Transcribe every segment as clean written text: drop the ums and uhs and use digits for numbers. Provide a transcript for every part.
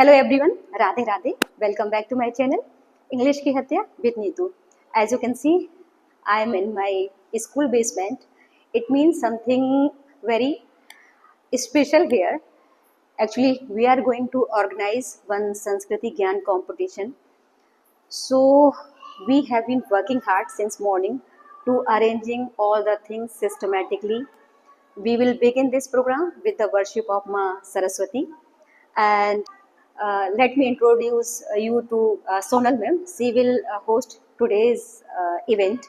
Hello everyone, Radhe Radhe. Welcome back to my channel, English Ki Hatya with Neetu. As you can see, I am in my school basement. It means something very special here. Actually, we are going to organize one Sanskriti Gyan competition. So, we have been working hard since morning to arranging all the things systematically. We will begin this program with the worship of Ma Saraswati, and let me introduce you to Sonal ma'am. She will host today's event.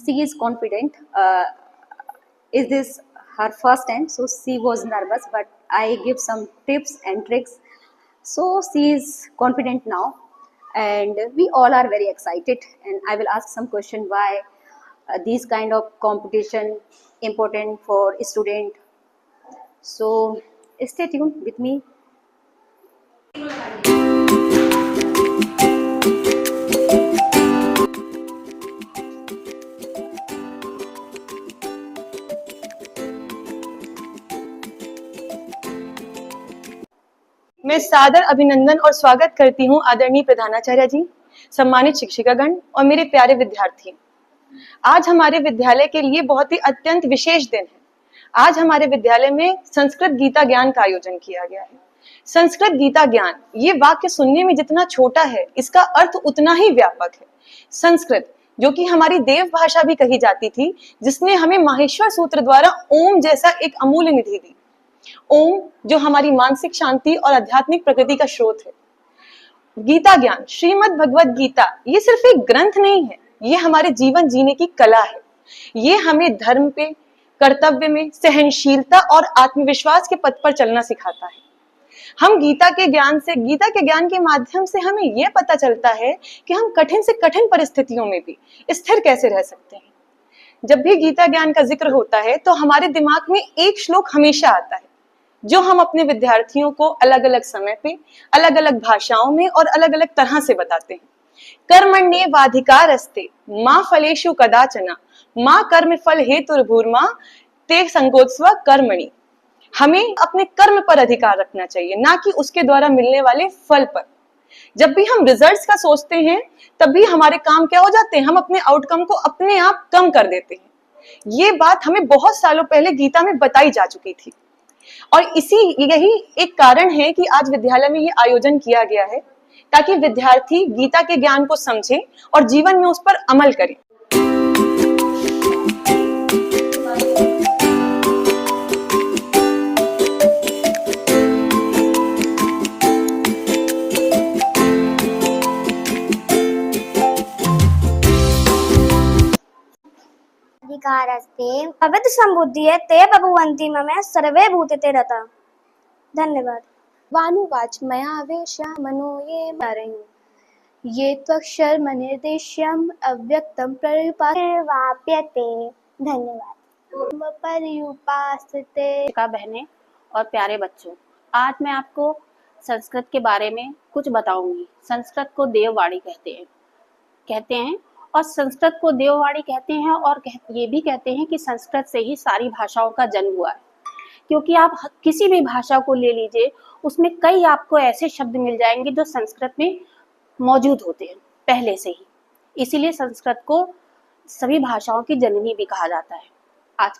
She is confident. Is this her first time? So she was nervous, but I give some tips and tricks. So she is confident now, and we all are very excited. And I will ask some question why these kind of competition important for student. So stay tuned with me. मैं सादर अभिनंदन और स्वागत करती हूँ आदरणीय प्रधानाचार्य जी, सम्मानित शिक्षिकागण और मेरे प्यारे विद्यार्थी। आज हमारे विद्यालय के लिए बहुत ही अत्यंत विशेष दिन है। आज हमारे विद्यालय में संस्कृत गीता ज्ञान का आयोजन किया गया है। संस्कृत गीता ज्ञान, ये वाक्य सुनने में जितना छोटा है, इसका अर्थ उतना ही व्यापक है। संस्कृत, जो कि हमारी देव भाषा भी कही जाती थी, जिसने हमें माहेश्वर सूत्र द्वारा ओम जैसा एक अमूल्य निधि दी। ओम, जो हमारी मानसिक शांति और आध्यात्मिक प्रकृति का स्रोत है। गीता ज्ञान, श्रीमद् भगवद गीता, ये सिर्फ एक ग्रंथ नहीं है, ये हमारे जीवन जीने की कला है। ये हमें धर्म पे, कर्तव्य में, सहनशीलता और आत्मविश्वास के पथ पर चलना सिखाता है। हम गीता के ज्ञान के माध्यम से हमें यह पता चलता है कि हम कठिन से कठिन परिस्थितियों में भी स्थिर कैसे रह सकते हैं। जब भी गीता ज्ञान का जिक्र होता है तो हमारे दिमाग में एक श्लोक हमेशा आता है, जो हम अपने विद्यार्थियों को अलग अलग समय पे, अलग अलग भाषाओं में और अलग अलग तरह से बताते हैं। कर्मण्येवाधिकारस्ते मा फलेषु कदाचन मा कर्म फल हेतुर्भूर्मा ते संगोत्स्व कर्मणि। हमें अपने कर्म पर अधिकार रखना चाहिए, ना कि उसके द्वारा मिलने वाले फल पर। जब भी हम रिजल्ट्स का सोचते हैं, तभी हमारे काम क्या हो जाते हैं, हम अपने आउटकम को अपने आप कम कर देते हैं। ये बात हमें बहुत सालों पहले गीता में बताई जा चुकी थी, और यही एक कारण है कि आज विद्यालय में ये आयोजन किया गया है, ताकि विद्यार्थी गीता के ज्ञान को समझें और जीवन में उस पर अमल करें। अधिकारस्ते भवत संबुद्धिये ते बभुवन्ति मम सर्वे भूतेते रता। धन्यवाद। वानुवाच मयावेश्य मनो ये मरयु ये त्वक्षरमनिर्देश्यम् अव्यक्तं प्रयुपाप्यते। धन्यवाद। पर्युपासते। बहनें और प्यारे बच्चों, आज मैं आपको संस्कृत के बारे में कुछ बताऊंगी। संस्कृत को देववाणी कहते हैं और संस्कृत को देववाणी कहते हैं, और ये भी कहते हैं कि संस्कृत से ही सारी भाषाओं का जन्म हुआ है। क्योंकि आप किसी भी भाषा को ले लीजिए, उसमें कई आपको ऐसे शब्द मिल जाएंगे जो संस्कृत में मौजूद होते हैं पहले से ही। इसीलिए संस्कृत को सभी भाषाओं की जननी भी कहा जाता है। आजकल